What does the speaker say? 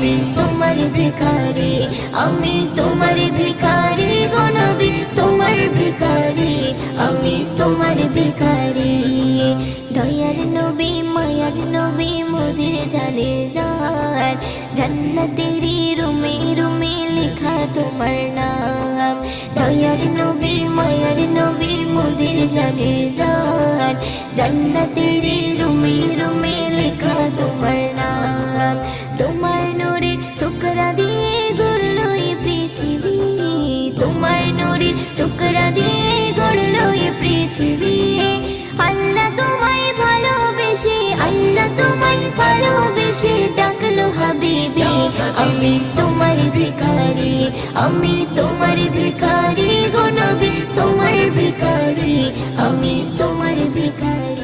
আমি তোমার ভিখারি, আমি তোমার ভিখারি গো নবী, তোমার ভিখারি, আমি তোমার ভিখারি। দয়ার নবী মায়ার নবী মোদের জানের জান, জান্নাতেরি রুমে রুমে লেখা তোমার নাম। দয়ার নবী মায়ার নবী মোদের জানের জান, জান্নাতেরি রুমে রুমে লেখা তোমার নাম। তোমার নূরে টুকরা দিয়ে গড়লো এই পৃথিবী, তোমার নূরে টুকরা দিয়ে গড়লো এই পৃথিবী। আল্লাহ তোমায় ভালোবেসে, আল্লাহ তোমায় ভালোবেসে ডাকলো হাবিবি। আমি তোমার ভিখারি, আমি তোমার ভিখারি গো নবী, তোমার ভিখারি, আমি তোমার ভিখারি।